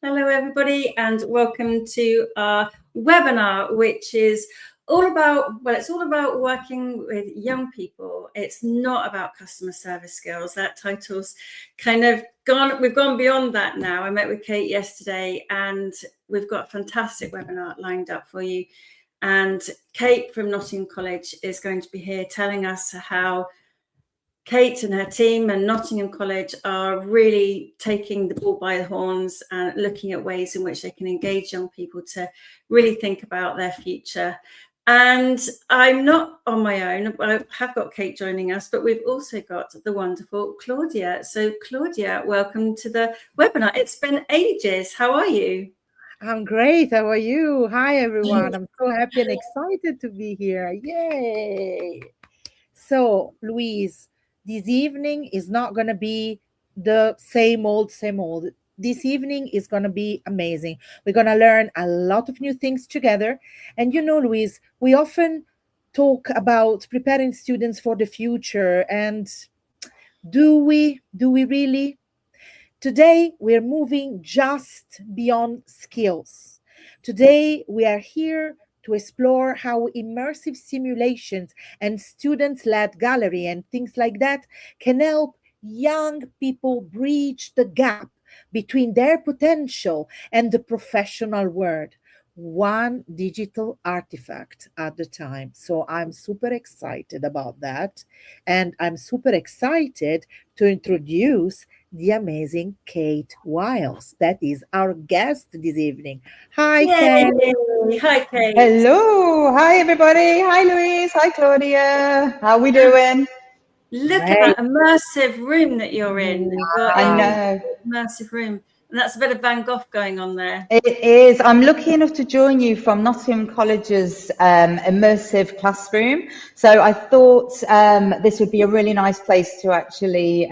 Hello, everybody, and welcome to our webinar, which is all about, it's all about working with young people. It's not about customer service skills. That title's kind of we've gone beyond that now. I met with Kate yesterday, and we've got a fantastic webinar lined up for you. And Kate from Nottingham College is going to be here telling us how Kate and her team and Nottingham College are really taking the bull by the horns and looking at ways in which they can engage young people to really think about their future. And I'm not on my own. I have got Kate joining us, but we've also got the wonderful Claudia. So Claudia, welcome to the webinar. It's been ages. How are you? I'm great. How are you? Hi, everyone. I'm so happy and excited to be here. Yay. So, Louise, this evening is not going to be the same old, same old. This evening is going to be amazing. We're going to learn a lot of new things together. And Louise, we often talk about preparing students for the future. And do we really? Today, we're moving just beyond skills. Today, we are here to explore how immersive simulations and student-led gallery and things like that can help young people bridge the gap between their potential and the professional world, one digital artifact at a time. So I'm super excited about that. And I'm super excited to introduce the amazing Kate Wyles. That is our guest this evening. Hi, Yay. Kate. Hi, Kate. Hello. Hi, everybody. Hi, Louise. Hi, Claudia. How are we doing? Look at that immersive room that you're in. I know. Immersive room. And that's a bit of Van Gogh going on there. It is. I'm lucky enough to join you from Nottingham College's immersive classroom. So I thought this would be a really nice place to actually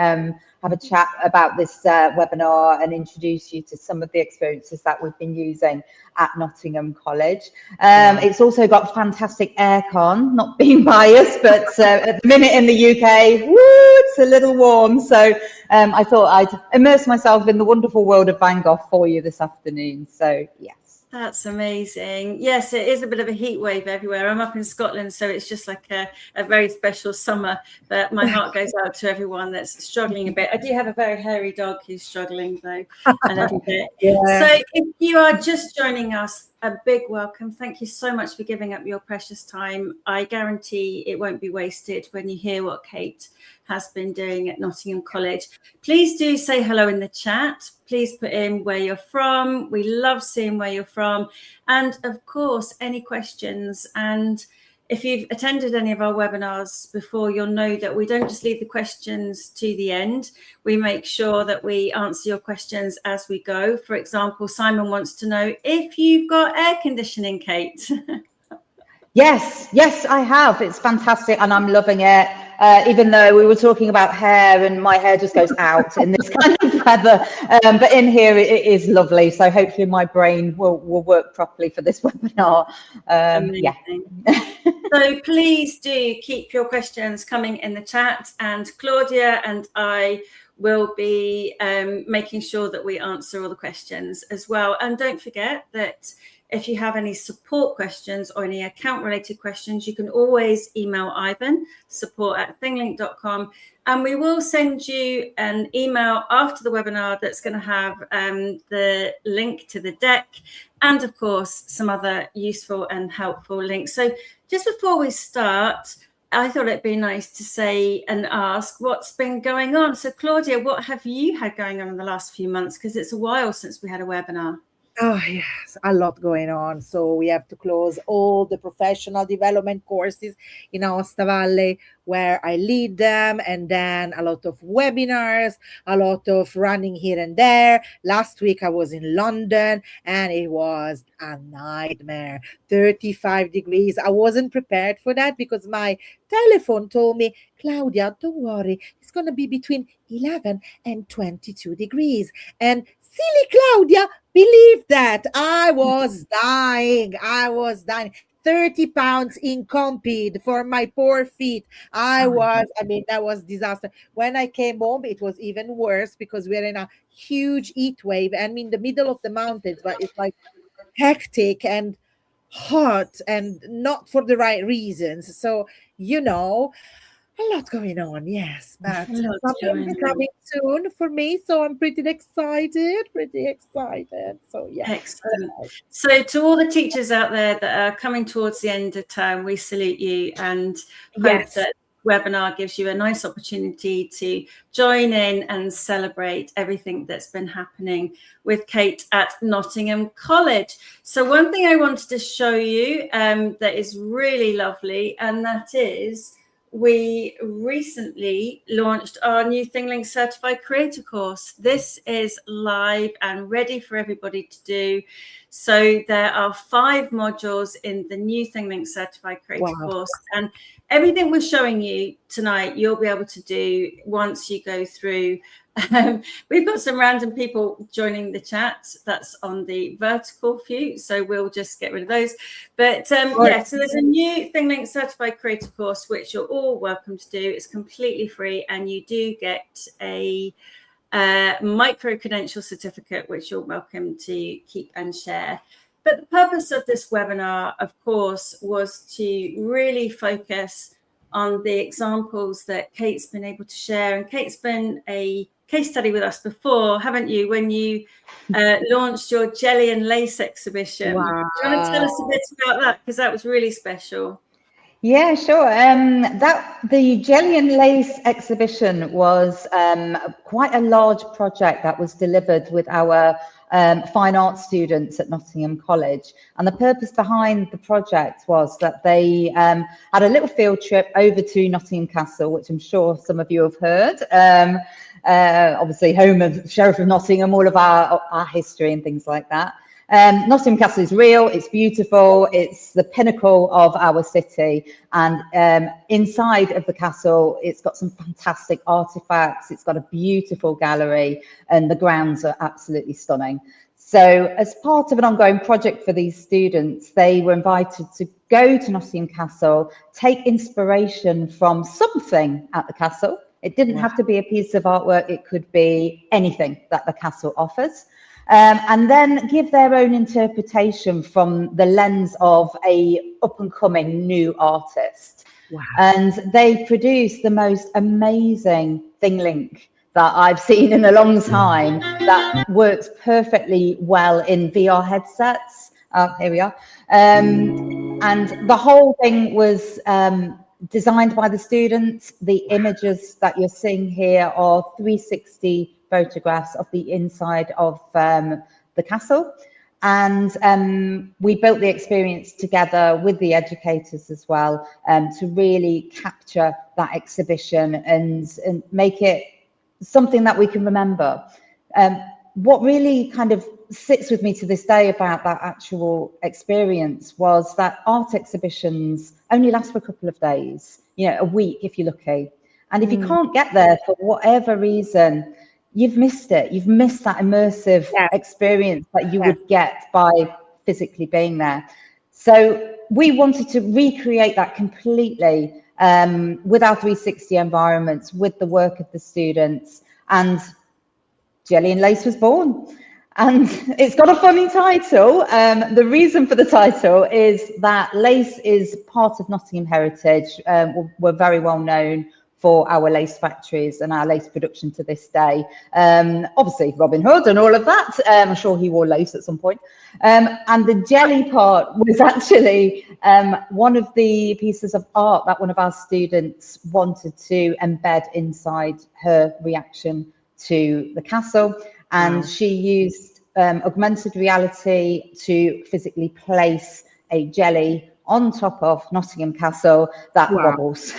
have a chat about this webinar and introduce you to some of the experiences that we've been using at Nottingham College. It's also got fantastic aircon, not being biased, but at the minute in the UK, woo, it's a little warm. So I thought I'd immerse myself in the wonderful world of Van Gogh for you this afternoon. So, yeah. That's amazing. Yes, it is a bit of a heat wave everywhere. I'm up in Scotland, so it's just like a very special summer. But my heart goes out to everyone that's struggling a bit. I do have a very hairy dog who's struggling, though, a little bit. Yeah. So if you are just joining us, a big welcome. Thank you so much for giving up your precious time. I guarantee it won't be wasted when you hear what Kate has been doing at Nottingham College. Please do say hello in the chat. Please put in where you're from. We love seeing where you're from. And of course, any questions. And if you've attended any of our webinars before, you'll know that we don't just leave the questions to the end. We make sure that we answer your questions as we go. For example, Simon wants to know if you've got air conditioning, Kate. Yes, I have. It's fantastic and I'm loving it. Even though we were talking about hair and my hair just goes out in this kind of weather. But in here it is lovely. So hopefully my brain will work properly for this webinar. Yeah. So please do keep your questions coming in the chat, and Claudia and I will be making sure that we answer all the questions as well. And don't forget that if you have any support questions or any account related questions, you can always email Ivan, support@thinglink.com. And we will send you an email after the webinar that's going to have the link to the deck and, of course, some other useful and helpful links. So just before we start, I thought it'd be nice to say and ask what's been going on. So, Claudia, what have you had going on in the last few months? Because it's a while since we had a webinar. Oh, yes, a lot going on. So we have to close all the professional development courses in Aosta Valley where I lead them, and then a lot of webinars, a lot of running here and there. Last week I was in London and it was a nightmare. 35 degrees. I wasn't prepared for that because my telephone told me, Claudia, don't worry, it's going to be between 11 and 22 degrees. And silly Claudia believed that. I was dying. 30 pounds in Compede for my poor feet. I mean, that was disaster. When I came home, it was even worse because we're in a huge heat wave. I'm in the middle of the mountains, but it's like hectic and hot and not for the right reasons. So, a lot going on, yes, but something is coming soon for me, so I'm pretty excited. So yeah. Excellent. So to all the teachers out there that are coming towards the end of term, we salute you and hope that webinar gives you a nice opportunity to join in and celebrate everything that's been happening with Kate at Nottingham College. So one thing I wanted to show you that is really lovely, and that is we recently launched our new ThingLink Certified Creator course. This is live and ready for everybody to do. So there are 5 modules in the new ThingLink Certified Creator course, and everything we're showing you tonight, you'll be able to do once you go through. We've got some random people joining the chat. That's on the vertical view, so we'll just get rid of those. But yeah, so there's a new ThingLink Certified Creator course, which you're all welcome to do. It's completely free, and you do get a micro credential certificate, which you're welcome to keep and share. But the purpose of this webinar, of course, was to really focus on the examples that Kate's been able to share. And Kate's been a case study with us before, haven't you, when you launched your Jelly and Lace exhibition? Wow. Do you want to tell us a bit about that? Because that was really special. Yeah, sure. The Jelly and Lace exhibition was quite a large project that was delivered with our fine arts students at Nottingham College. And the purpose behind the project was that they had a little field trip over to Nottingham Castle, which I'm sure some of you have heard. Obviously home of Sheriff of Nottingham, all of our history and things like that. Nottingham Castle is real, it's beautiful, it's the pinnacle of our city, and inside of the castle it's got some fantastic artifacts, it's got a beautiful gallery, and the grounds are absolutely stunning. So as part of an ongoing project for these students, they were invited to go to Nottingham Castle, take inspiration from something at the castle. It didn't have to be a piece of artwork, it could be anything that the castle offers. And then give their own interpretation from the lens of a up-and-coming new artist. Wow. And they produced the most amazing ThingLink that I've seen in a long time that works perfectly well in VR headsets. Here we are. And the whole thing was designed by the students. The images that you're seeing here are 360 photographs of the inside of the castle, and we built the experience together with the educators as well to really capture that exhibition and make it something that we can remember. What really kind of sits with me to this day about that actual experience was that art exhibitions only last for a couple of days, a week if you're lucky, and if you can't get there for whatever reason, you've missed it. You've missed that immersive experience that you would get by physically being there. So we wanted to recreate that completely with our 360 environments, with the work of the students, and Jelly and Lace was born. And it's got a funny title. The reason for the title is that lace is part of Nottingham heritage. We're very well known for our lace factories and our lace production to this day. Obviously Robin Hood and all of that. I'm sure he wore lace at some point. And the jelly part was actually one of the pieces of art that one of our students wanted to embed inside her reaction to the castle. And she used augmented reality to physically place a jelly on top of Nottingham Castle that wobbles.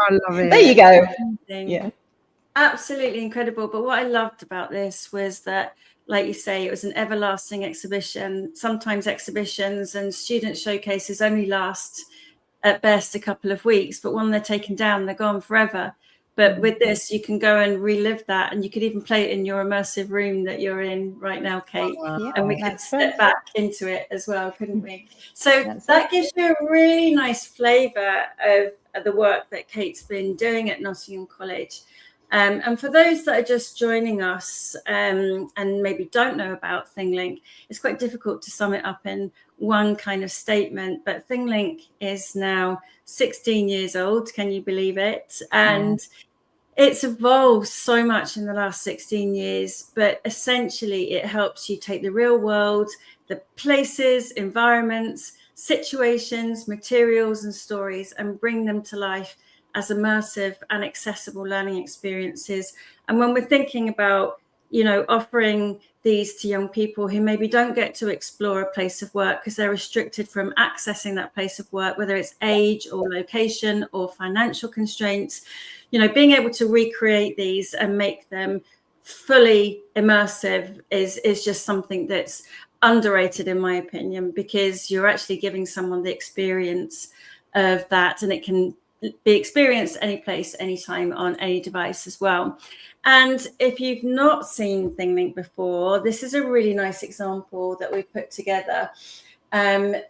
I love it. There you go. Yeah, absolutely incredible. But what I loved about this was that, like you say, it was an everlasting exhibition. Sometimes exhibitions and student showcases only last at best a couple of weeks, but when they're taken down, they're gone forever. But with this, you can go and relive that, and you could even play it in your immersive room that you're in right now, Kate. And we could step back into it as well, couldn't we? So that gives you a really nice flavour of the work that Kate's been doing at Nottingham College. And for those that are just joining us and maybe don't know about ThingLink, it's quite difficult to sum it up in one kind of statement. But ThingLink is now 16 years old. Can you believe it? And it's evolved so much in the last 16 years. But essentially, it helps you take the real world, the places, environments, situations, materials and stories, and bring them to life as immersive and accessible learning experiences. And when we're thinking about, offering these to young people who maybe don't get to explore a place of work because they're restricted from accessing that place of work, whether it's age or location or financial constraints, being able to recreate these and make them fully immersive is just something that's underrated, in my opinion, because you're actually giving someone the experience of that, and it can be experienced any place, anytime, on any device as well. And if you've not seen ThingLink before, this is a really nice example that we've put together,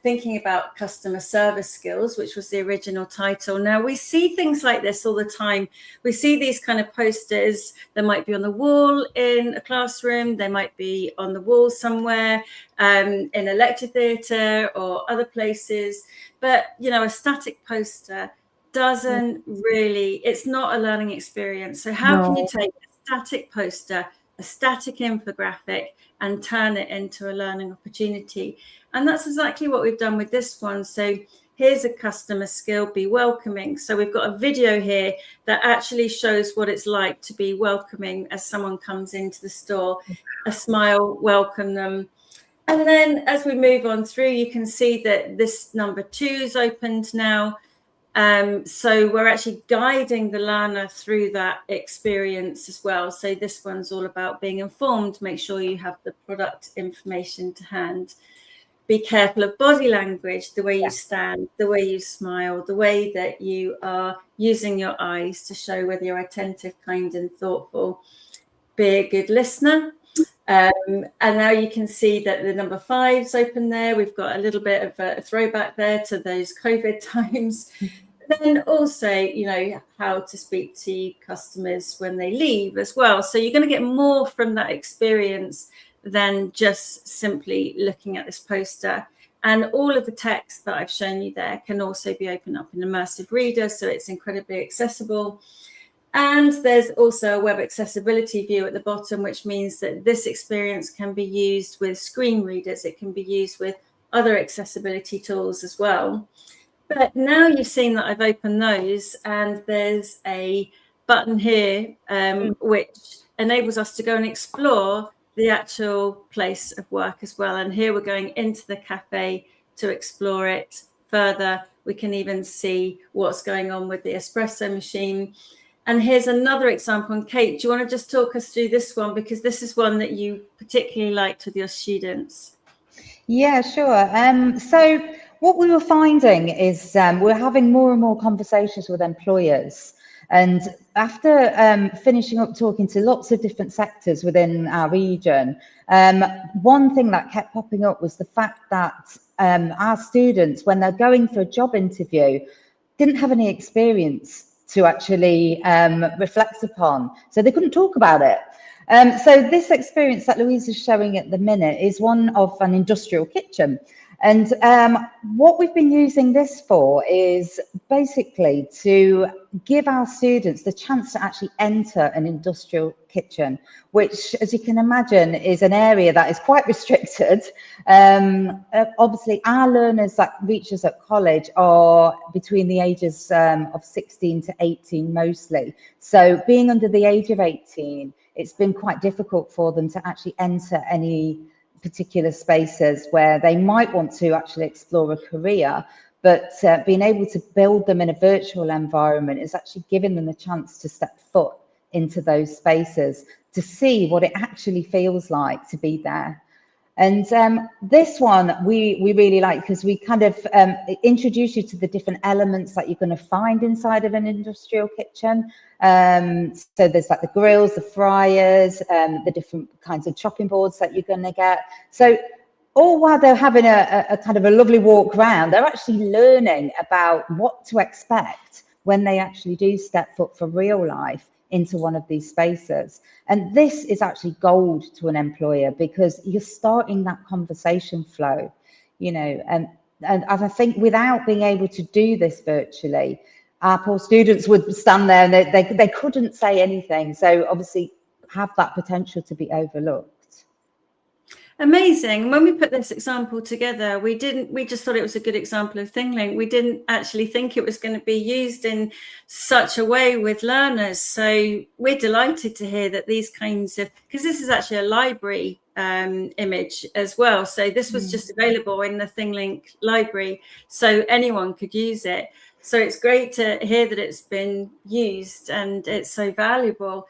thinking about customer service skills, which was the original title. Now, we see things like this all the time. We see these kind of posters that might be on the wall in a classroom, they might be on the wall somewhere in a lecture theatre or other places. But, a static poster doesn't really, it's not a learning experience. So how can you take a static poster, a static infographic, and turn it into a learning opportunity? And that's exactly what we've done with this one. So here's a customer skill: be welcoming. So we've got a video here that actually shows what it's like to be welcoming as someone comes into the store. A smile, welcome them. And then as we move on through, you can see that this number 2 is opened now. So we're actually guiding the learner through that experience as well. So this one's all about being informed. Make sure you have the product information to hand. Be careful of body language, the way you stand, the way you smile, the way that you are using your eyes to show whether you're attentive, kind and thoughtful. Be a good listener. And now you can see that the number 5's open there. We've got a little bit of a throwback there to those COVID times. Then also, how to speak to customers when they leave as well. So you're going to get more from that experience than just simply looking at this poster. And all of the text that I've shown you there can also be opened up in Immersive Reader, so it's incredibly accessible. And there's also a web accessibility view at the bottom, which means that this experience can be used with screen readers. It can be used with other accessibility tools as well. But now you've seen that I've opened those, and there's a button here which enables us to go and explore the actual place of work as well. And here we're going into the cafe to explore it further. We can even see what's going on with the espresso machine. And here's another example. And Kate, do you want to just talk us through this one? Because this is one that you particularly liked with your students. Yeah, sure. So what we were finding is we're having more and more conversations with employers. And after finishing up talking to lots of different sectors within our region, one thing that kept popping up was the fact that our students, when they're going for a job interview, didn't have any experience to actually reflect upon. So they couldn't talk about it. So this experience that Louise is showing at the minute is one of an industrial kitchen. And what we've been using this for is basically to give our students the chance to actually enter an industrial kitchen, which, as you can imagine, is an area that is quite restricted. Obviously, our learners that reach us at college are between the ages of 16 to 18 mostly. So being under the age of 18, it's been quite difficult for them to actually enter any particular spaces where they might want to actually explore a career, but being able to build them in a virtual environment is actually giving them the chance to step foot into those spaces to see what it actually feels like to be there. And this one we really like because we kind of introduce you to the different elements that you're going to find inside of an industrial kitchen. So there's like the grills, the fryers, the different kinds of chopping boards that you're going to get. So all while they're having a kind of a lovely walk around, they're actually learning about what to expect when they actually do step foot for real life into one of these spaces. And this is actually gold to an employer because you're starting that conversation flow, you know, and I think without being able to do this virtually, our poor students would stand there and they couldn't say anything. So obviously have that potential to be overlooked. Amazing. When we put this example together, we just thought it was a good example of ThingLink. We didn't actually think it was going to be used in such a way with learners. So we're delighted to hear that these kinds of, because this is actually a library image as well. So this was just available in the ThingLink library, so anyone could use it. So it's great to hear that it's been used and it's so valuable.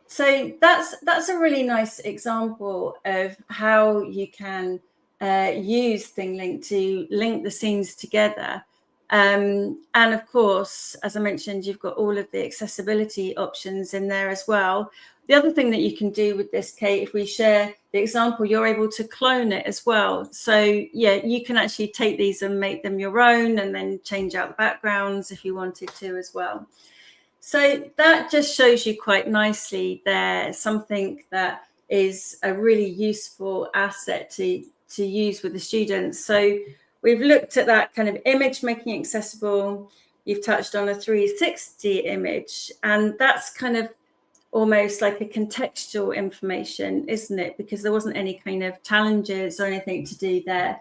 So that's a really nice example of how you can use ThingLink to link the scenes together. And of course, as I mentioned, you've got all of the accessibility options in there as well. The other thing that you can do with this, Kate, if we share the example, you're able to clone it as well. So yeah, you can actually take these and make them your own and then change out the backgrounds if you wanted to as well. So that just shows you quite nicely there something that is a really useful asset to use with the students. So we've looked at that kind of image, making it accessible. You've touched on a 360 image, and that's kind of almost like a contextual information, isn't it? Because there wasn't any kind of challenges or anything to do there.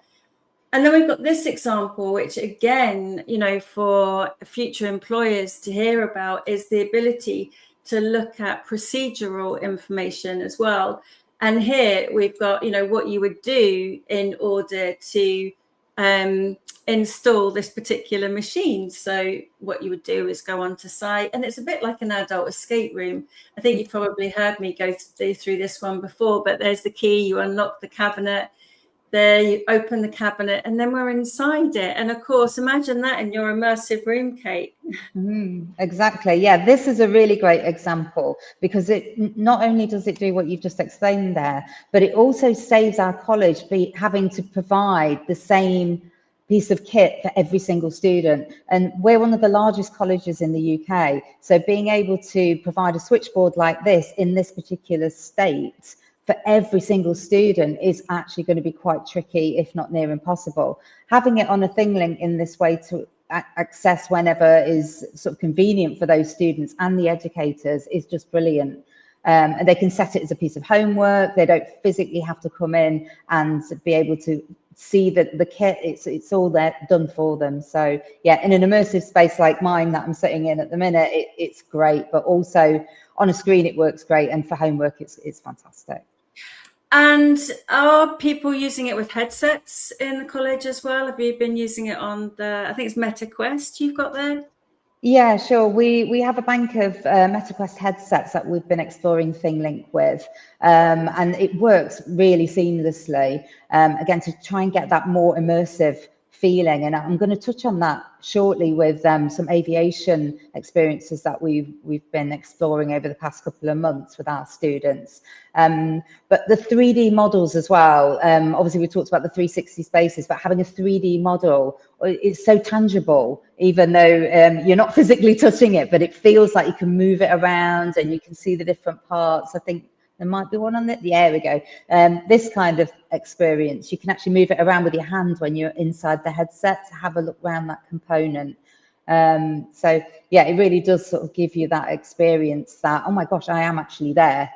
And then we've got this example, which again, you know, for future employers to hear about is the ability to look at procedural information as well. And here we've got, you know, what you would do in order to install this particular machine. So what you would do is go onto site, and it's a bit like an adult escape room. I think you've probably heard me go through this one before, but there's the key, you unlock the cabinet. There, you open the cabinet, and then we're inside it. And of course, imagine that in your immersive room, Kate. Exactly. Yeah, this is a really great example because it not only does it do what you've just explained there, but it also saves our college having to provide the same piece of kit for every single student. And we're one of the largest colleges in the UK. So being able to provide a switchboard like this in this particular state for every single student is actually going to be quite tricky, if not near impossible. Having it on a ThingLink in this way to access whenever is sort of convenient for those students and the educators is just brilliant. And they can set it as a piece of homework. They don't physically have to come in and be able to see that the kit, it's all there done for them. So yeah, in an immersive space like mine that I'm sitting in at the minute, it's great, but also on a screen it works great, and for homework it's fantastic. And are people using it with headsets in the college as well? Have you been using it on the, I think it's MetaQuest you've got there? Yeah, sure. We have a bank of MetaQuest headsets that we've been exploring ThingLink with, and it works really seamlessly, again, to try and get that more immersive feeling. And I'm going to touch on that shortly with some aviation experiences that we've been exploring over the past couple of months with our students. But the 3D models as well, obviously we talked about the 360 spaces, but having a 3D model is so tangible, even though you're not physically touching it, but it feels like you can move it around and you can see the different parts. I think there might be one on it. Yeah, there we go. This kind of experience, you can actually move it around with your hand when you're inside the headset to have a look around that component. So yeah, it really does sort of give you that experience that, oh my gosh, I am actually there.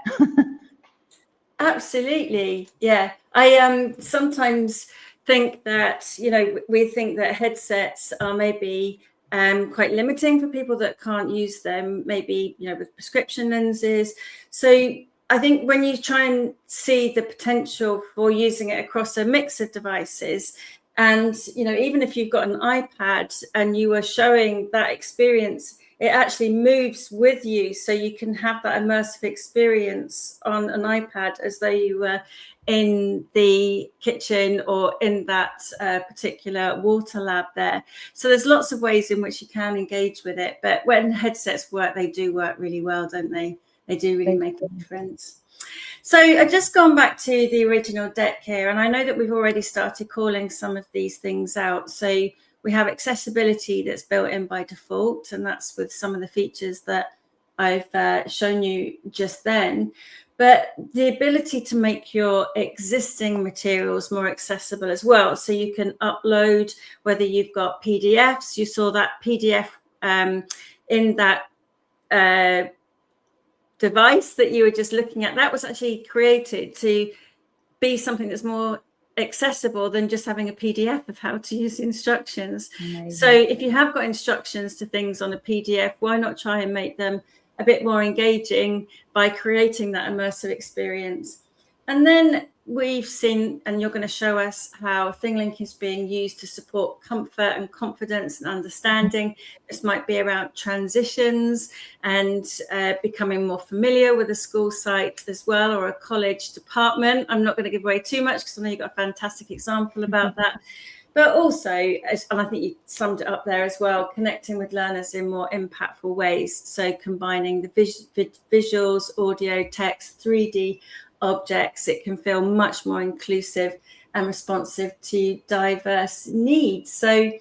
Absolutely. Yeah. I sometimes think that, you know, we think that headsets are maybe quite limiting for people that can't use them, maybe, you know, with prescription lenses. So I think when you try and see the potential for using it across a mix of devices, and, you know, even if you've got an iPad and you are showing that experience, it actually moves with you. So you can have that immersive experience on an iPad as though you were in the kitchen or in that particular water lab there. So there's lots of ways in which you can engage with it. But when headsets work, they do work really well, don't they? They do really make a difference. So I've just gone back to the original deck here, and I know that we've already started calling some of these things out. So we have accessibility that's built in by default, and that's with some of the features that I've shown you just then. But the ability to make your existing materials more accessible as well. So you can upload, whether you've got PDFs, you saw that PDF in that device that you were just looking at, that was actually created to be something that's more accessible than just having a PDF of how to use the instructions. Amazing. So if you have got instructions to things on a PDF, why not try and make them a bit more engaging by creating that immersive experience? And then we've seen, and you're going to show us how ThingLink is being used to support comfort and confidence and understanding. This might be around transitions and becoming more familiar with a school site as well, or a college department. I'm not going to give away too much because I know you've got a fantastic example about that. But also, and I think you summed it up there as well, connecting with learners in more impactful ways. So combining the visuals, audio, text, 3D objects, it can feel much more inclusive and responsive to diverse needs. So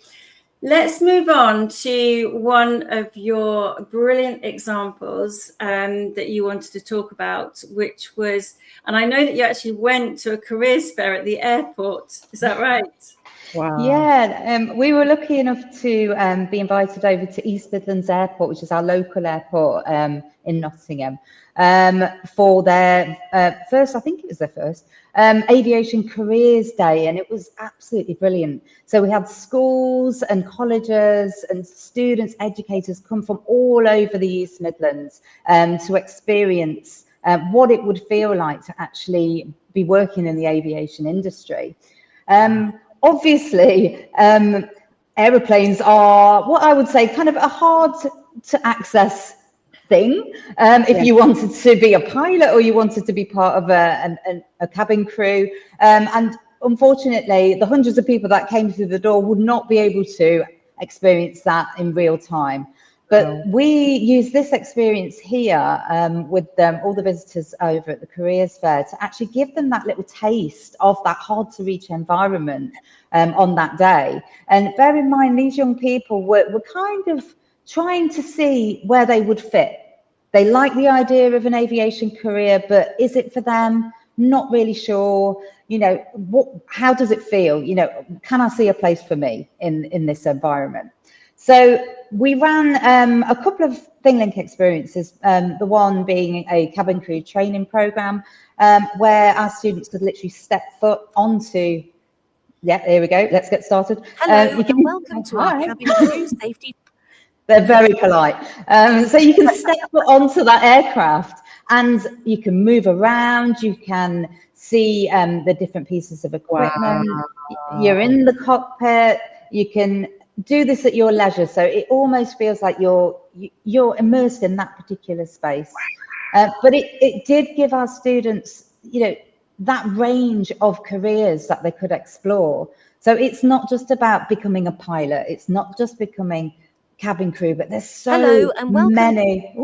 let's move on to one of your brilliant examples that you wanted to talk about, which was, and I know that you actually went to a careers fair at the airport. Is that right? Wow. Yeah, we were lucky enough to be invited over to East Midlands Airport, which is our local airport in Nottingham, for their first, I think it was their first, Aviation Careers Day, and it was absolutely brilliant. So we had schools and colleges and students, educators come from all over the East Midlands to experience what it would feel like to actually be working in the aviation industry. Obviously, aeroplanes are what I would say kind of a hard to access thing. If you wanted to be a pilot or you wanted to be part of a cabin crew. And unfortunately, the hundreds of people that came through the door would not be able to experience that in real time. But we use this experience here with all the visitors over at the Careers Fair to actually give them that little taste of that hard to reach environment on that day. And bear in mind, these young people were kind of trying to see where they would fit. They like the idea of an aviation career, but is it for them? Not really sure. You know, how does it feel? You know, can I see a place for me in this environment? So we ran a couple of ThingLink experiences, the one being a cabin crew training program, where our students could literally step foot onto, here we go, let's get started. Hello, and welcome to our cabin crew safety. They're very polite. So you can step foot onto that aircraft and you can move around, you can see the different pieces of equipment, you're in the cockpit, you can do this at your leisure, so it almost feels like you're immersed in that particular space. But it did give our students, you know, that range of careers that they could explore. So it's not just about becoming a pilot, it's not just becoming cabin crew, but there's so many.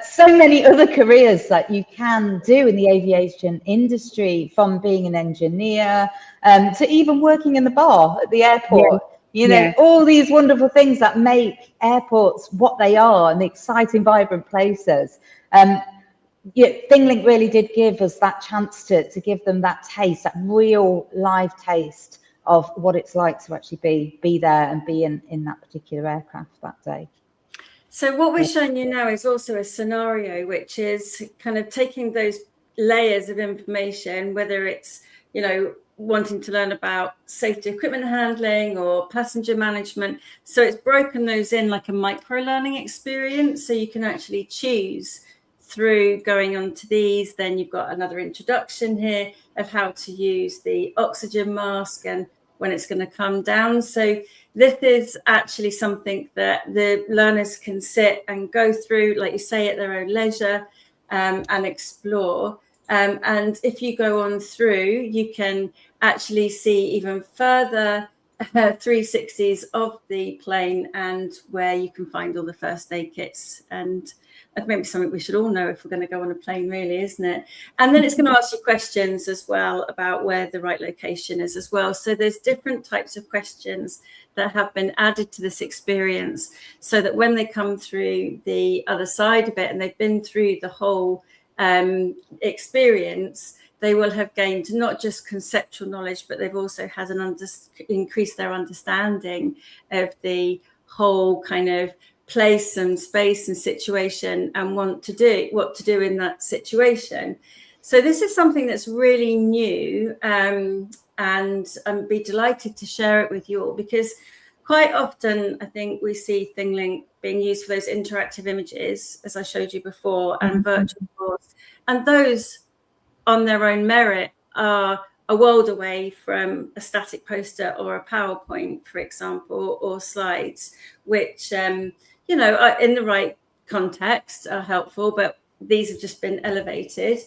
So many other careers that you can do in the aviation industry, from being an engineer to even working in the bar at the airport. You know, all these wonderful things that make airports what they are and the exciting, vibrant places. ThingLink really did give us that chance to give them that taste, that real live taste of what it's like to actually be there and be in that particular aircraft that day. So what we're showing you now is also a scenario, which is kind of taking those layers of information, whether it's, you know, wanting to learn about safety equipment handling or passenger management. So it's broken those in like a micro learning experience. So you can actually choose through going on to these. Then you've got another introduction here of how to use the oxygen mask and when it's going to come down. So this is actually something that the learners can sit and go through, like you say, at their own leisure and explore. And if you go on through, you can actually see even further 360s of the plane and where you can find all the first aid kits. And that's maybe something we should all know if we're going to go on a plane, really, isn't it? And then it's going to ask you questions as well about where the right location is as well. So there's different types of questions that have been added to this experience so that when they come through the other side of it and they've been through the whole experience, they will have gained not just conceptual knowledge, but they've also had increased their understanding of the whole kind of place and space and situation and what to do in that situation. So this is something that's really new, and I'd be delighted to share it with you all, because quite often I think we see ThingLink being used for those interactive images, as I showed you before, and virtual tours. And those on their own merit are a world away from a static poster or a PowerPoint, for example, or slides, which, you know, are in the right context are helpful, but these have just been elevated.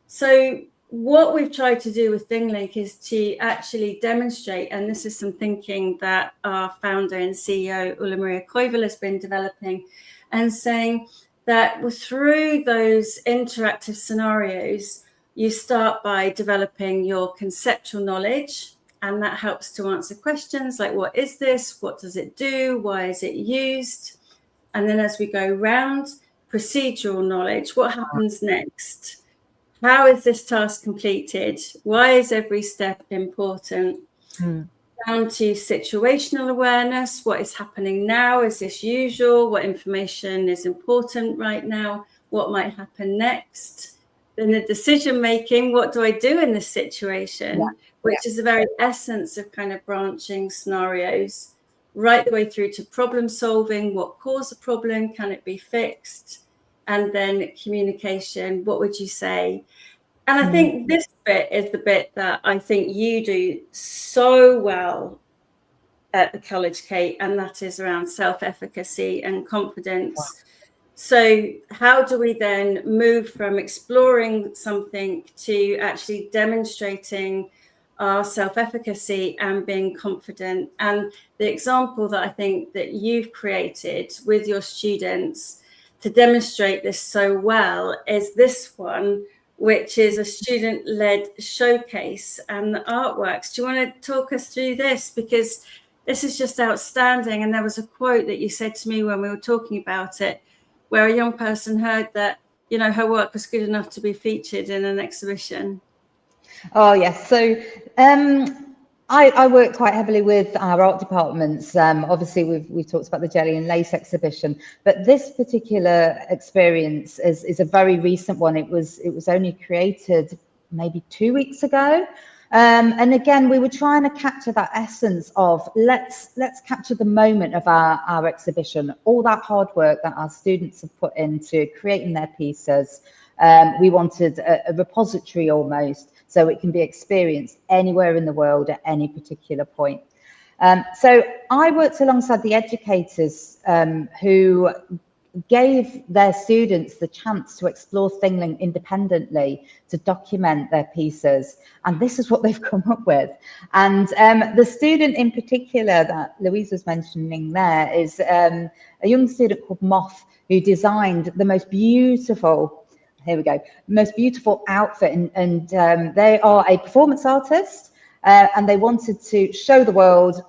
So what we've tried to do with ThingLink is to actually demonstrate, and this is some thinking that our founder and CEO, Ulla Maria Koivull, has been developing, and saying that through those interactive scenarios, you start by developing your conceptual knowledge, and that helps to answer questions like, what is this? What does it do? Why is it used? And then as we go round, procedural knowledge, what happens next? How is this task completed? Why is every step important? Down to situational awareness. What is happening now? Is this usual? What information is important right now? What might happen next? Then the decision making. What do I do in this situation? Which is the very essence of kind of branching scenarios, right the way through to problem solving. What caused the problem? Can it be fixed? And then communication. What would you say? And I think this bit is the bit that I think you do so well at the college, Kate, and that is around self-efficacy and confidence. Wow. So how do we then move from exploring something to actually demonstrating our self-efficacy and being confident? And the example that I think that you've created with your students to demonstrate this so well is this one, which is a student-led showcase and the artworks. Do you want to talk us through this? Because this is just outstanding. And there was a quote that you said to me when we were talking about it, where a young person heard that, you know, her work was good enough to be featured in an exhibition. Oh, yes. So I work quite heavily with our art departments. Obviously, we've talked about the Jelly and Lace exhibition, but this particular experience is a very recent one. It was only created maybe 2 weeks ago. And again, we were trying to capture that essence of let's capture the moment of our exhibition, all that hard work that our students have put into creating their pieces. We wanted a repository almost, so it can be experienced anywhere in the world at any particular point. So I worked alongside the educators who gave their students the chance to explore ThingLink independently, to document their pieces. And this is what they've come up with. And the student in particular that Louise was mentioning there is a young student called Moth, who designed the most beautiful, here we go, most beautiful outfit. And they are a performance artist, and they wanted to show the world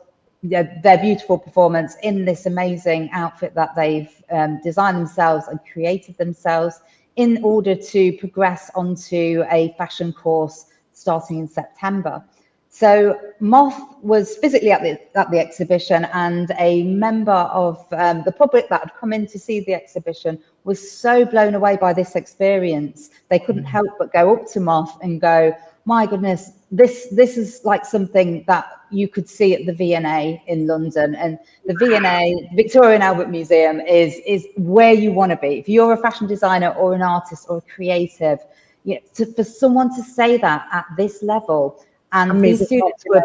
their beautiful performance in this amazing outfit that they've designed themselves and created themselves in order to progress onto a fashion course starting in September. So Moth was physically at the exhibition, and a member of the public that had come in to see the exhibition was so blown away by this experience. They couldn't help but go up to Moth and go, my goodness, this is like something that you could see at the V&A in London. And the V&A, Victoria and Albert Museum, is where you want to be. If you're a fashion designer or an artist or a creative, you know, for someone to say that at this level, and these students were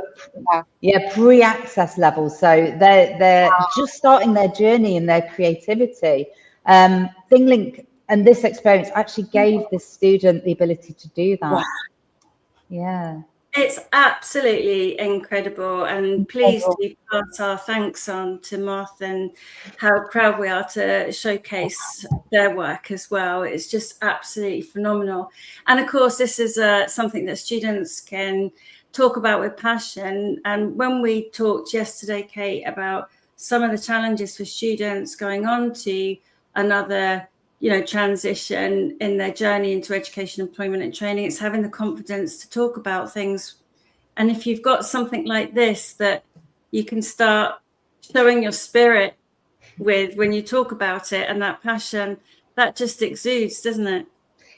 pre-access level, so they're just starting their journey in their creativity. ThingLink And this experience actually gave the student the ability to do that. Wow. Yeah. It's absolutely incredible, and please do pass our thanks on to Martha and how proud we are to showcase their work as well. It's just absolutely phenomenal. And of course, this is something that students can talk about with passion. And when we talked yesterday, Kate, about some of the challenges for students going on to another transition in their journey into education, employment and training, it's having the confidence to talk about things. And if you've got something like this that you can start showing your spirit with when you talk about it, and that passion, that just exudes, doesn't it?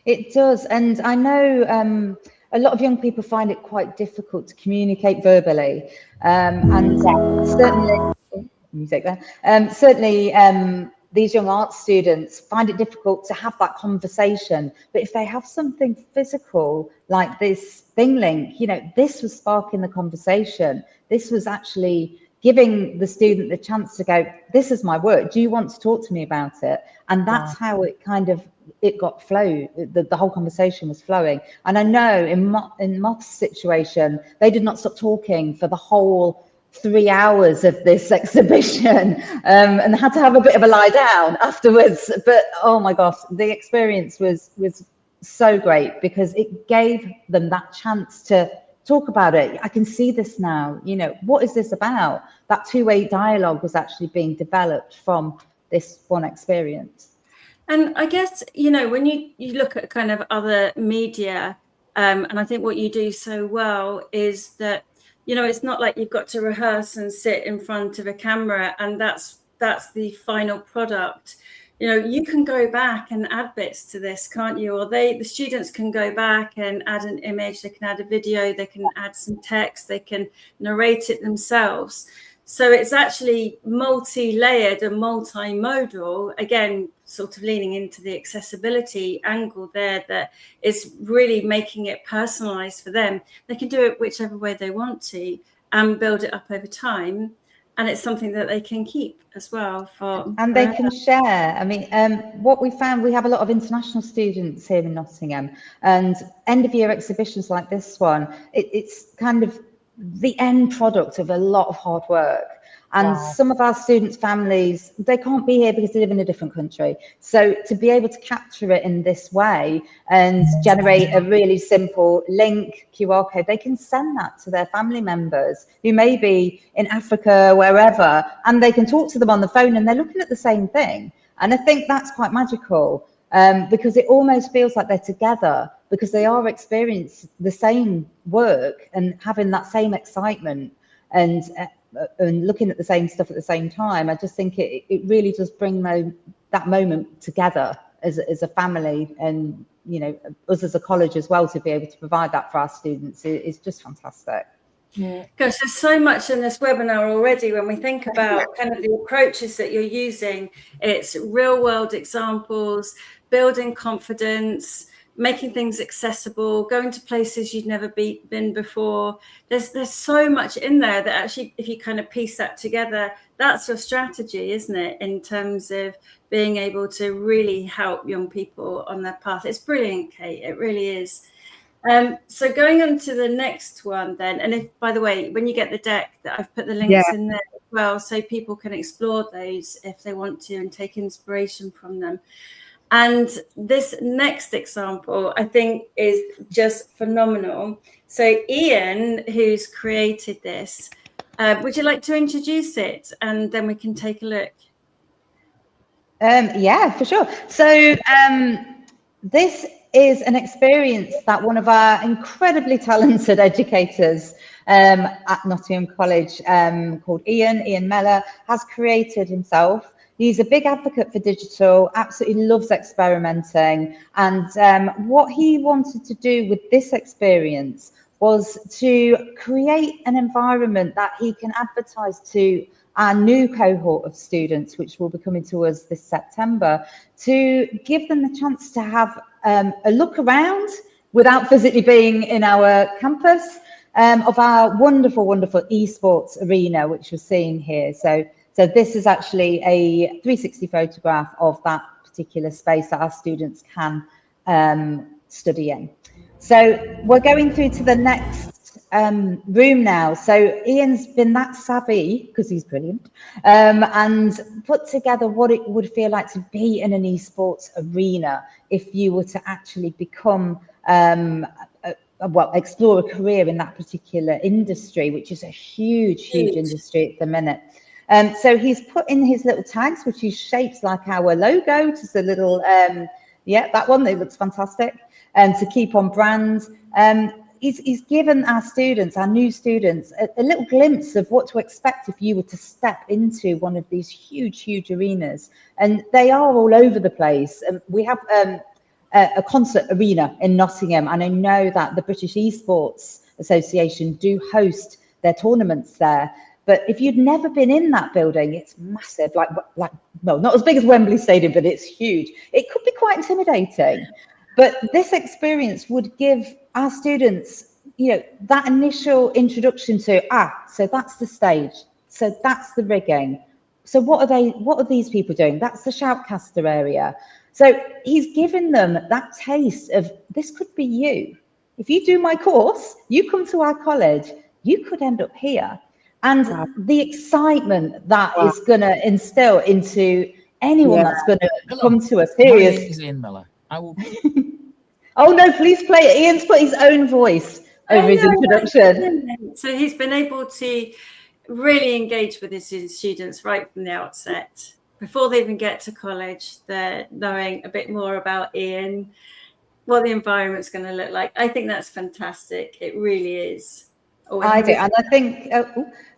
It does. And I know a lot of young people find it quite difficult to communicate verbally. And certainly, music there. Certainly, these young art students find it difficult to have that conversation. But if they have something physical like this ThingLink, this was sparking the conversation. This was actually giving the student the chance to go, this is my work. Do you want to talk to me about it? And that's how it got flow. The whole conversation was flowing. And I know in Moth's situation, they did not stop talking for the whole 3 hours of this exhibition, and had to have a bit of a lie down afterwards. But oh my gosh, the experience was so great because it gave them that chance to talk about it. I can see this now. What is this about? That two-way dialogue was actually being developed from this one experience. And I guess, when you look at kind of other media, and I think what you do so well is that, it's not like you've got to rehearse and sit in front of a camera and that's the final product. You can go back and add bits to this, can't you? Or the students can go back and add an image, they can add a video, they can add some text, they can narrate it themselves. So it's actually multi-layered and multimodal, again, sort of leaning into the accessibility angle there that is really making it personalized for them. They can do it whichever way they want to and build it up over time. And it's something that they can keep as well. And they can share. I mean, what we found, we have a lot of international students here in Nottingham, and end of year exhibitions like this one, it's kind of the end product of a lot of hard work. And some of our students' families, they can't be here because they live in a different country. So to be able to capture it in this way and generate a really simple link, QR code, they can send that to their family members who may be in Africa, wherever, and they can talk to them on the phone and they're looking at the same thing. And I think that's quite magical, because it almost feels like they're together because they are experiencing the same work and having that same excitement and looking at the same stuff at the same time. I just think it really does bring that moment together as a family, and us as a college as well, to be able to provide that for our students is just fantastic. Yeah. Gosh, there's so much in this webinar already. When we think about kind of the approaches that you're using, it's real world examples, building confidence, making things accessible, going to places you've never been before. There's so much in there that actually, if you kind of piece that together, that's your strategy, isn't it, in terms of being able to really help young people on their path. It's brilliant, Kate, it really is. So going on to the next one then, and if, by the way, when you get the deck, that I've put the links in there as well, so people can explore those if they want to and take inspiration from them. And this next example, I think, is just phenomenal. So Ian, who's created this, would you like to introduce it? And then we can take a look. Yeah, for sure. So this is an experience that one of our incredibly talented educators at Nottingham College, called Ian Mellor, has created himself. He's a big advocate for digital, absolutely loves experimenting. And what he wanted to do with this experience was to create an environment that he can advertise to our new cohort of students, which will be coming to us this September, to give them the chance to have a look around without physically being in our campus, of our wonderful, wonderful esports arena, which we're seeing here. So this is actually a 360 photograph of that particular space that our students can study in. So we're going through to the next room now. So Ian's been that savvy, because he's brilliant, and put together what it would feel like to be in an esports arena if you were to actually become explore a career in that particular industry, which is a huge industry at the minute. So he's put in his little tags, which is shaped like our logo, just a little, that one, it looks fantastic, to keep on brand. He's given our students, our new students, a little glimpse of what to expect if you were to step into one of these huge arenas. And they are all over the place. We have a concert arena in Nottingham, and I know that the British Esports Association do host their tournaments there. But if you'd never been in that building, it's massive, well, not as big as Wembley Stadium, but it's huge. It could be quite intimidating. But this experience would give our students, that initial introduction to, so that's the stage. So that's the rigging. So what are these people doing? That's the shoutcaster area. So he's given them that taste of, this could be you. If you do my course, you come to our college, you could end up here. And the excitement that is going to instill into anyone that's going to come to us. Here he is. Ian Miller. I will. Oh no, please play it. Ian's put his own voice over his introduction. So he's been able to really engage with his students right from the outset. Before they even get to college, they're knowing a bit more about Ian, what the environment's going to look like. I think that's fantastic. It really is. I do, and I think,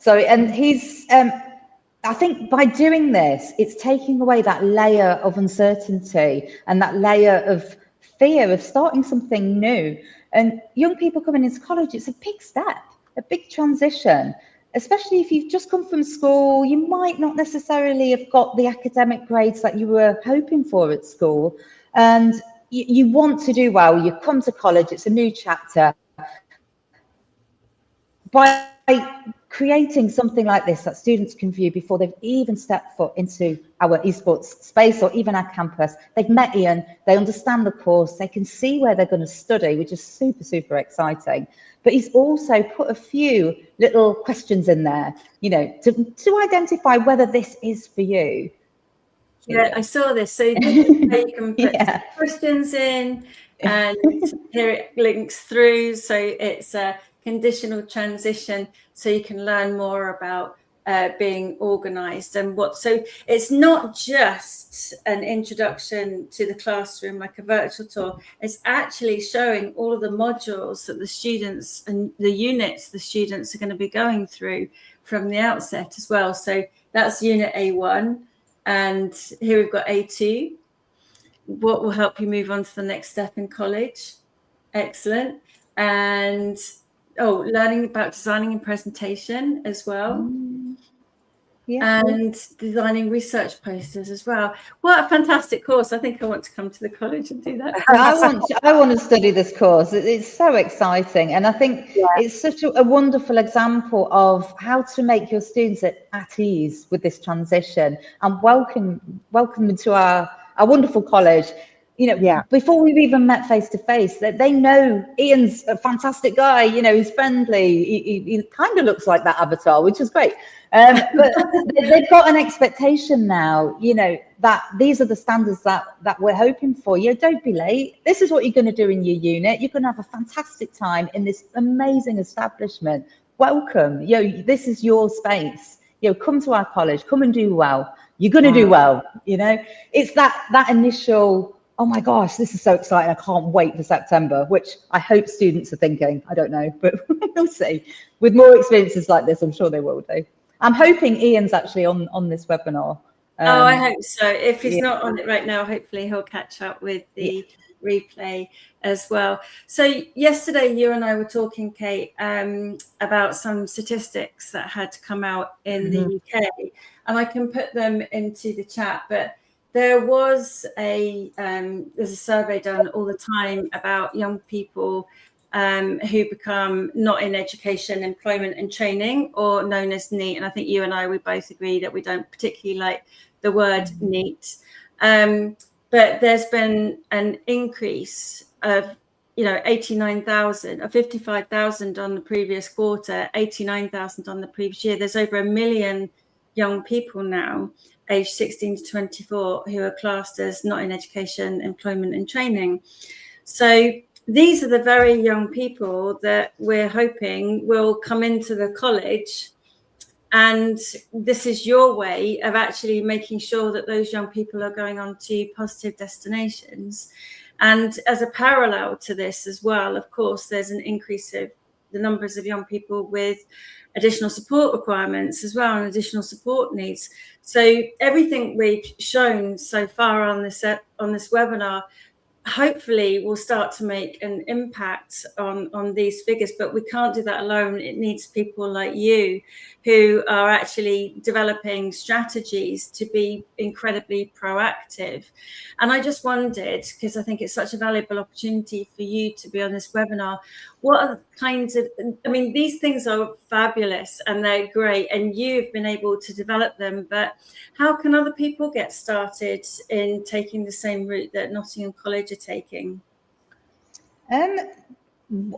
and he's, I think by doing this, it's taking away that layer of uncertainty and that layer of fear of starting something new. And young people coming into college, it's a big step, a big transition, especially if you've just come from school. You might not necessarily have got the academic grades that you were hoping for at school, and you want to do well. You come to college, it's a new chapter. By creating something like this that students can view before they've even stepped foot into our esports space or even our campus, they've met Ian, they understand the course, they can see where they're going to study, which is super exciting. But he's also put a few little questions in there, to identify whether this is for you. Yeah, I saw this. So you can put questions in, and here it links through. So it's a conditional transition, so you can learn more about being organized and so it's not just an introduction to the classroom like a virtual tour. It's actually showing all of the modules that the students and the units the students are going to be going through from the outset as well. So that's unit A1, and here we've got A2, what will help you move on to the next step in college. Excellent. And learning about designing and presentation as well. And designing research posters as well. What a fantastic course. I think I want to come to the college and do that. I want to study this course. It's so exciting. And I think it's such a wonderful example of how to make your students at ease with this transition and welcome them to our wonderful college. Before we've even met face to face, they know Ian's a fantastic guy. He's friendly. He kind of looks like that avatar, which is great. But they've got an expectation now, that these are the standards that we're hoping for. Don't be late. This is what you're going to do in your unit. You're going to have a fantastic time in this amazing establishment. Welcome. This is your space. Come to our college. Come and do well. You're going to do well. It's that initial, oh my gosh, this is so exciting. I can't wait for September, which I hope students are thinking. I don't know, but we'll see. With more experiences like this, I'm sure they will do. I'm hoping Ian's actually on this webinar. I hope so. If he's not on it right now, hopefully he'll catch up with the replay as well. So yesterday, you and I were talking, Kate, about some statistics that had come out in the UK, and I can put them into the chat, but there was there's a survey done all the time about young people who become not in education, employment and training, or known as NEET. And I think you and I, we both agree that we don't particularly like the word NEET. but there's been an increase of 89,000 or 55,000 on the previous quarter, 89,000 on the previous year. There's over 1 million young people now aged 16 to 24 who are classed as not in education, employment and training. So these are the very young people that we're hoping will come into the college, and this is your way of actually making sure that those young people are going on to positive destinations. And as a parallel to this as well, of course, there's an increase of the numbers of young people with additional support requirements as well, and additional support needs. So everything we've shown so far on this webinar hopefully will start to make an impact on these figures, but we can't do that alone. It needs people like you who are actually developing strategies to be incredibly proactive. And I just wondered, because I think it's such a valuable opportunity for you to be on this webinar, what are the kinds of, I mean, these things are fabulous and they're great and you've been able to develop them, but how can other people get started in taking the same route that Nottingham College are taking?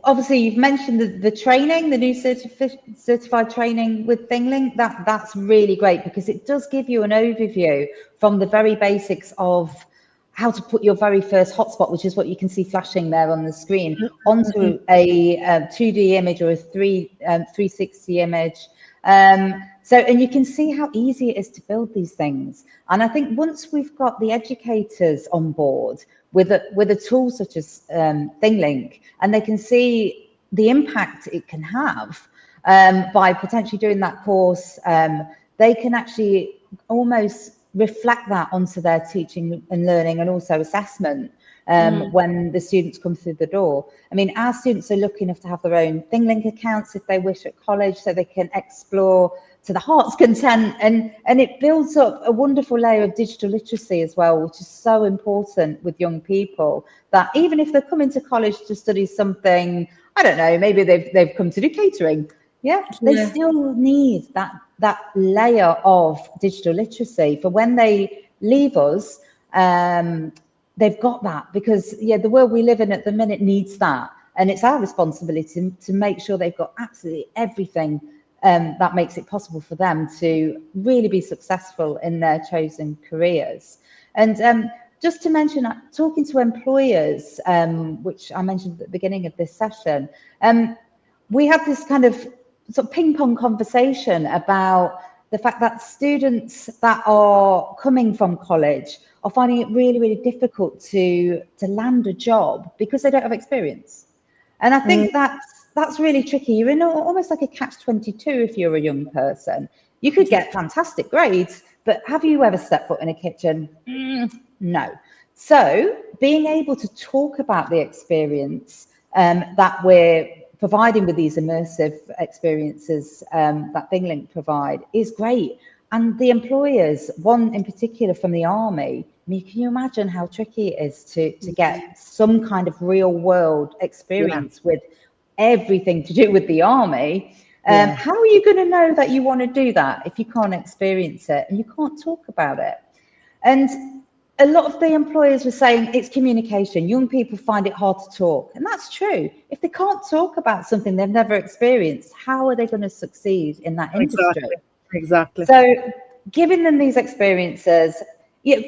Obviously, you've mentioned the training, the new certified training with ThingLink. That's really great because it does give you an overview from the very basics of how to put your very first hotspot, which is what you can see flashing there on the screen, onto a 2D image or a 360 image. And you can see how easy it is to build these things. And I think once we've got the educators on board with a tool such as ThingLink, and they can see the impact it can have by potentially doing that course, they can actually almost reflect that onto their teaching and learning and also assessment when the students come through the door. I mean, our students are lucky enough to have their own ThingLink accounts if they wish at college, so they can explore to the heart's content, and it builds up a wonderful layer of digital literacy as well, which is so important with young people, that even if they're coming to college to study something, I don't know, maybe they've come to do catering, they still need that layer of digital literacy for when they leave us. They've got that, because the world we live in at the minute needs that, and it's our responsibility to make sure they've got absolutely everything that makes it possible for them to really be successful in their chosen careers. And just to mention, talking to employers, which I mentioned at the beginning of this session, we had this kind of sort of ping pong conversation about the fact that students that are coming from college are finding it really, really difficult to land a job because they don't have experience. And I think that's really tricky. You're in almost like a catch-22 if you're a young person. You could get fantastic grades, but have you ever stepped foot in a kitchen? No. So being able to talk about the experience that we're providing with these immersive experiences that ThingLink provide is great. And the employers, one in particular from the army, I mean, can you imagine how tricky it is to get some kind of real world experience with everything to do with the army? How are you going to know that you want to do that if you can't experience it and you can't talk about it? And a lot of the employers were saying it's communication. Young people find it hard to talk, and that's true. If they can't talk about something they've never experienced, how are they going to succeed in that industry? Exactly. So giving them these experiences,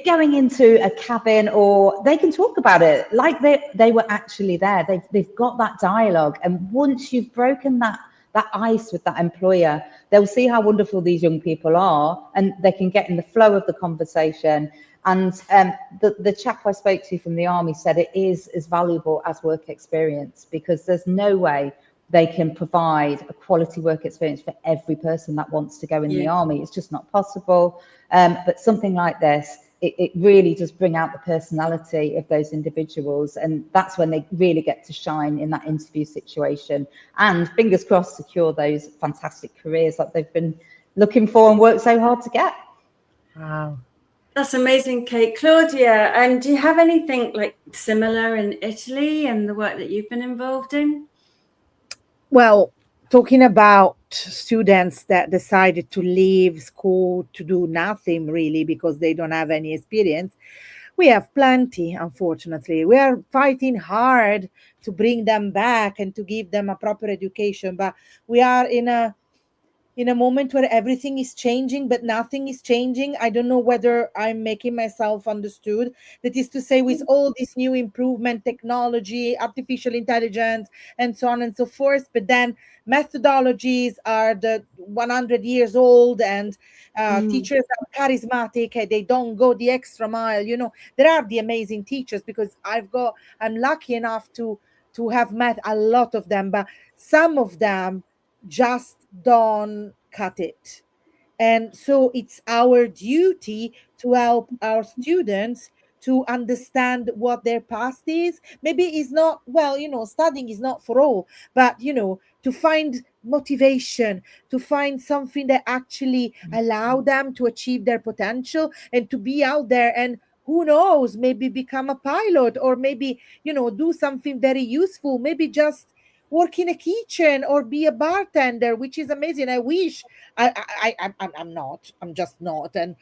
going into a cabin, or they can talk about it like they were actually there. They've got that dialogue, and once you've broken that ice with that employer, they'll see how wonderful these young people are, and they can get in the flow of the conversation. And the chap I spoke to from the army said it is as valuable as work experience, because there's no way they can provide a quality work experience for every person that wants to go in the army. It's just not possible. But something like this, it really does bring out the personality of those individuals, and that's when they really get to shine in that interview situation, and fingers crossed secure those fantastic careers that they've been looking for and worked so hard to get. Wow. That's amazing, Kate. Claudia, do you have anything like similar in Italy and the work that you've been involved in? Well, talking about students that decided to leave school to do nothing really because they don't have any experience, We have plenty, unfortunately. We are fighting hard to bring them back and to give them a proper education, but we are in a moment where everything is changing, but nothing is changing. I don't know whether I'm making myself understood. That is to say, with all this new improvement, technology, artificial intelligence, and so on and so forth, but then methodologies are the 100 years old, and teachers are charismatic, and they don't go the extra mile. There are the amazing teachers, because I'm lucky enough to have met a lot of them, but some of them just don't cut it. And so it's our duty to help our students to understand what their past is. Maybe it's not, well, studying is not for all, but, to find motivation, to find something that actually allow them to achieve their potential and to be out there and, who knows, maybe become a pilot, or maybe, do something very useful, maybe just work in a kitchen or be a bartender, which is amazing. I wish I'm not. I'm just not. And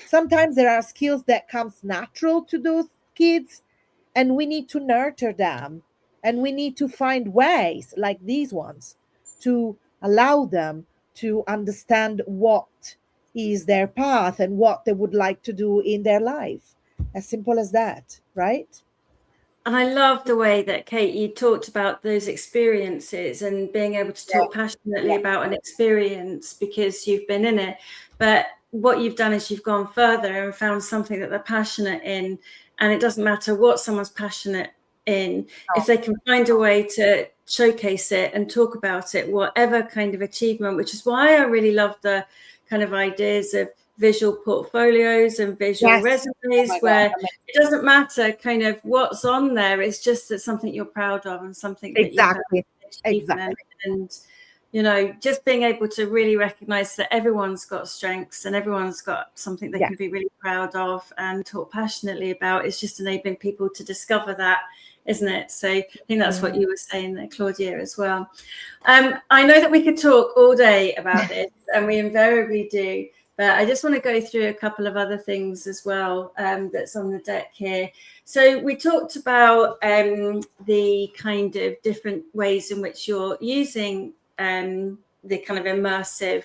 sometimes there are skills that comes natural to those kids, and we need to nurture them, and we need to find ways like these ones to allow them to understand what is their path and what they would like to do in their life. As simple as that, right? And I love the way that, Kate, you talked about those experiences and being able to talk passionately about an experience because you've been in it. But what you've done is you've gone further and found something that they're passionate in. And it doesn't matter what someone's passionate in, if they can find a way to showcase it and talk about it, whatever kind of achievement, which is why I really love the kind of ideas of visual portfolios and visual resumes, where it doesn't matter kind of what's on there, it's just that something you're proud of and something that exactly. And just being able to really recognize that everyone's got strengths and everyone's got something they can be really proud of and talk passionately about. It's just enabling people to discover that, isn't it? So I think that's what you were saying there, Claudia, as well. I know that we could talk all day about this, and we invariably do. But I just want to go through a couple of other things as well that's on the deck here. So we talked about the kind of different ways in which you're using the kind of immersive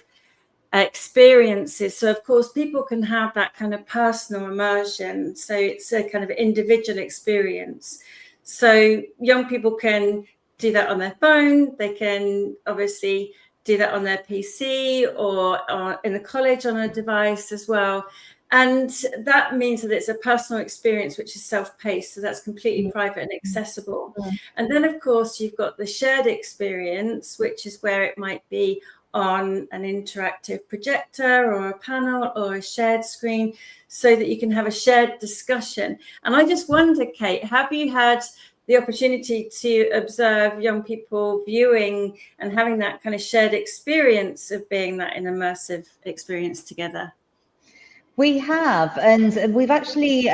experiences. So, of course, people can have that kind of personal immersion. So it's a kind of individual experience. So young people can do that on their phone. They can obviously do that on their PC or in the college on a device as well. And that means that it's a personal experience, which is self-paced. So that's completely private and accessible. And then, of course, you've got the shared experience, which is where it might be on an interactive projector or a panel or a shared screen so that you can have a shared discussion. And I just wonder, Kate, have you had the opportunity to observe young people viewing and having that kind of shared experience of being that an immersive experience together? We have, and we've actually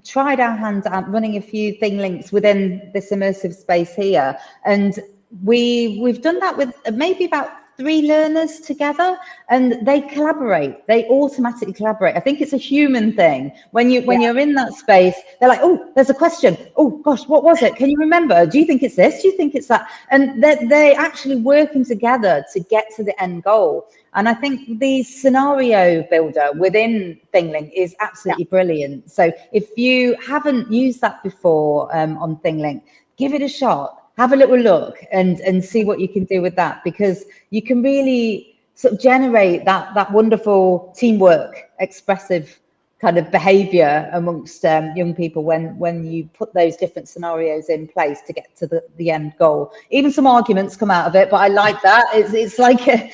tried our hand at running a few ThingLinks within this immersive space here, and we've done that with maybe about 3 learners together, and they collaborate. They automatically collaborate. I think it's a human thing. When you're in that space, they're like, oh, there's a question. Oh gosh, what was it? Can you remember? Do you think it's this? Do you think it's that? And they're actually working together to get to the end goal. And I think the scenario builder within ThingLink is absolutely brilliant. So if you haven't used that before on ThingLink, give it a shot. Have a little look and see what you can do with that, because you can really sort of generate that wonderful teamwork, expressive kind of behavior amongst young people when you put those different scenarios in place to get to the end goal. Even some arguments come out of it, but I like that. It's like a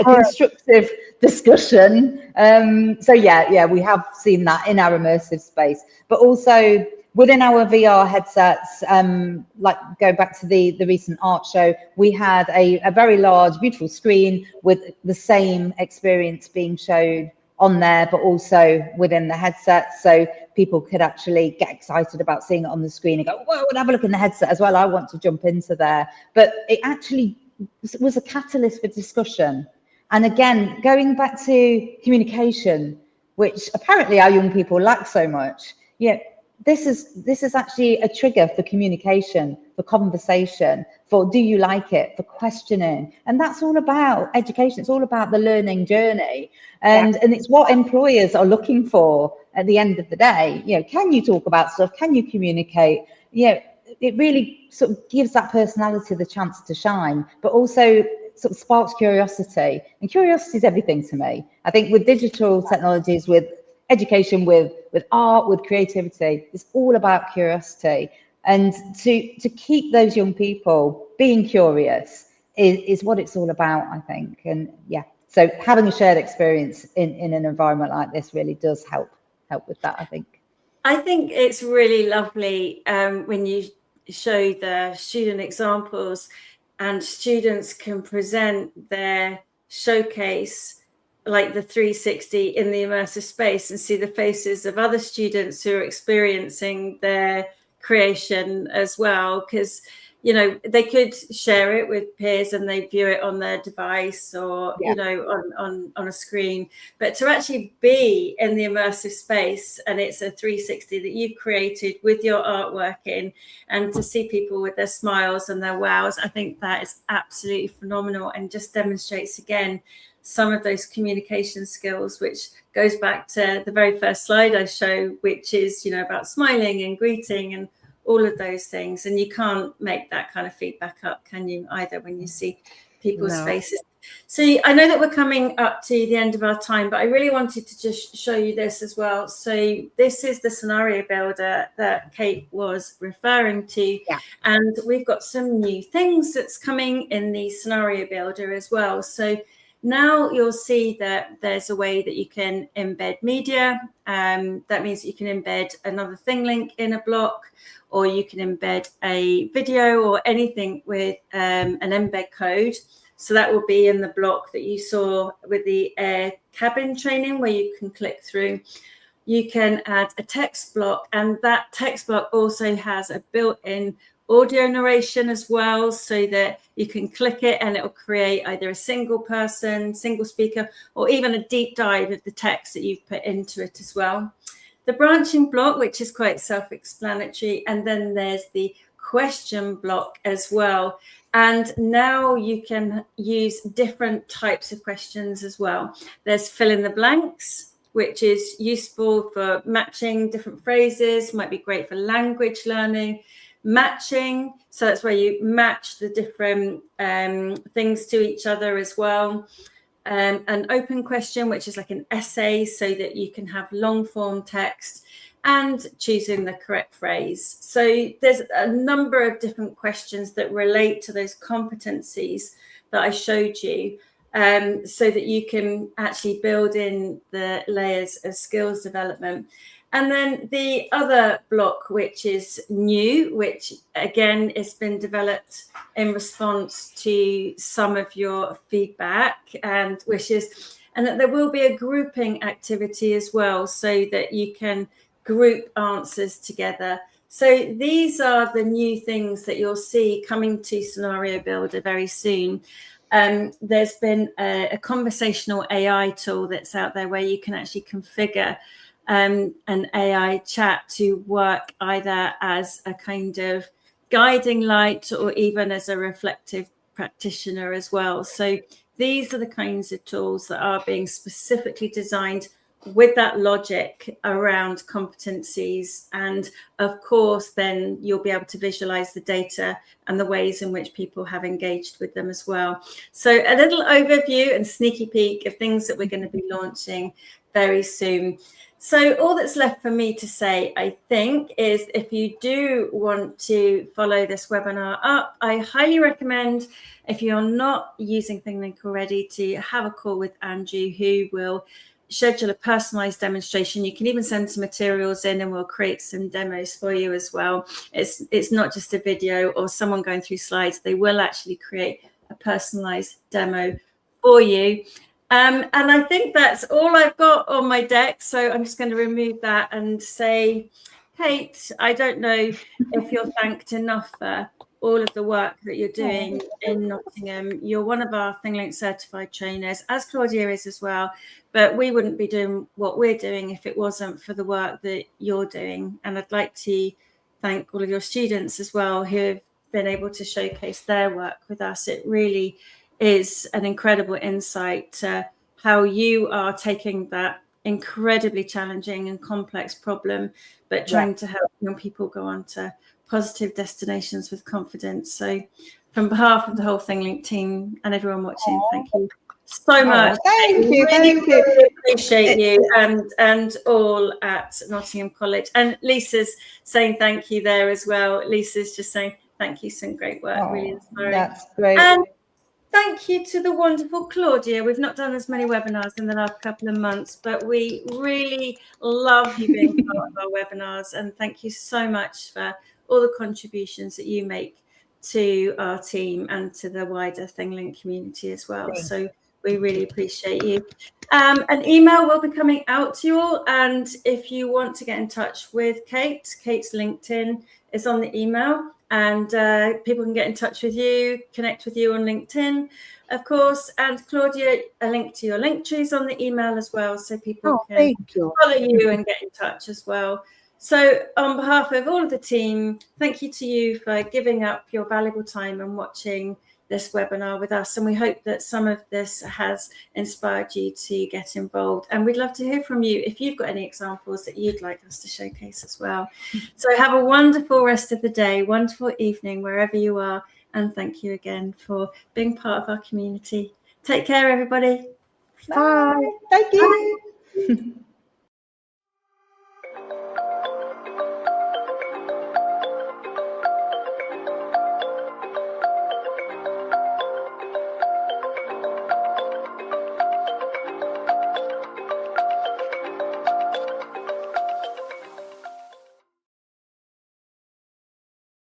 constructive discussion. So yeah, we have seen that in our immersive space, but also within our VR headsets, like going back to the recent art show, we had a very large, beautiful screen with the same experience being shown on there, but also within the headset, so people could actually get excited about seeing it on the screen and go, whoa, and have a look in the headset as well. I want to jump into there. But it actually was a catalyst for discussion. And again, going back to communication, which apparently our young people lack so much, this is actually a trigger for communication, for conversation, for do you like it, for questioning. And that's all about education. It's all about the learning journey. And it's what employers are looking for at the end of the day. Can you talk about stuff? Can you communicate? It really sort of gives that personality the chance to shine, but also sort of sparks curiosity. And curiosity is everything to me. I think with digital technologies, with education, with art, with creativity, it's all about curiosity. And to keep those young people being curious is what it's all about, I think. And so having a shared experience in an environment like this really does help with that, I think. I think it's really lovely when you show the student examples and students can present their showcase like the 360 in the immersive space and see the faces of other students who are experiencing their creation as well, because they could share it with peers and they view it on their device or on a screen, but to actually be in the immersive space and it's a 360 that you've created with your artwork in, and to see people with their smiles and their wows, I think that is absolutely phenomenal and just demonstrates again some of those communication skills, which goes back to the very first slide I show, which is about smiling and greeting and all of those things. And you can't make that kind of feedback up, can you, either, when you see people's faces. So I know that we're coming up to the end of our time, but I really wanted to just show you this as well. So this is the scenario builder that Kate was referring to. And we've got some new things that's coming in the scenario builder as well. So now you'll see that there's a way that you can embed media. That means that you can embed another ThingLink in a block, or you can embed a video or anything with an embed code. So that will be in the block that you saw with the air cabin training, where you can click through. You can add a text block, and that text block also has a built-in audio narration as well, so that you can click it and it will create either a single person, single speaker, or even a deep dive of the text that you've put into it as well. The branching block, which is quite self-explanatory, and then there's the question block as well. And now you can use different types of questions as well. There's fill in the blanks, which is useful for matching different phrases, might be great for language learning. Matching, so that's where you match the different things to each other as well. An open question, which is like an essay, so that you can have long form text, and choosing the correct phrase. So there's a number of different questions that relate to those competencies that I showed you, so that you can actually build in the layers of skills development. And then the other block, which is new, which again has been developed in response to some of your feedback and wishes, and that there will be a grouping activity as well, so that you can group answers together. So these are the new things that you'll see coming to Scenario Builder very soon. There's been a conversational AI tool that's out there where you can actually configure an AI chat to work either as a kind of guiding light or even as a reflective practitioner as well. So these are the kinds of tools that are being specifically designed with that logic around competencies. And of course, then you'll be able to visualize the data and the ways in which people have engaged with them as well. So a little overview and sneaky peek of things that we're going to be launching very soon. So all that's left for me to say, I think, is if you do want to follow this webinar up, I highly recommend, if you're not using ThingLink already, to have a call with Andrew, who will schedule a personalized demonstration. You can even send some materials in and we'll create some demos for you as well. It's not just a video or someone going through slides. They will actually create a personalized demo for you. And I think that's all I've got on my deck. So I'm just going to remove that and say, Kate, I don't know if you're thanked enough for all of the work that you're doing in Nottingham. You're one of our ThingLink certified trainers, as Claudia is as well. But we wouldn't be doing what we're doing if it wasn't for the work that you're doing. And I'd like to thank all of your students as well who have been able to showcase their work with us. It really is an incredible insight to how you are taking that incredibly challenging and complex problem, but trying to help young people go on to positive destinations with confidence. So from behalf of the whole ThingLink team and everyone watching, thank you so much. Thank you. Really appreciate you and all at Nottingham College. And Lisa's saying thank you there as well. Lisa's just saying thank you, some great work, really inspiring. That's great. And thank you to the wonderful Claudia. We've not done as many webinars in the last couple of months, but we really love you being part of our webinars. And thank you so much for all the contributions that you make to our team and to the wider ThingLink community as well. So we really appreciate you. An email will be coming out to you all. And if you want to get in touch with Kate, Kate's LinkedIn is on the email. And people can get in touch with you, connect with you on LinkedIn, of course. And Claudia, a link to your link trees on the email as well, so people can follow you and get in touch as well. So on behalf of all of the team, thank you to you for giving up your valuable time and watching this webinar with us. And we hope that some of this has inspired you to get involved. And we'd love to hear from you if you've got any examples that you'd like us to showcase as well. So have a wonderful rest of the day, wonderful evening, wherever you are. And thank you again for being part of our community. Take care, everybody. Bye. Thank you. Bye.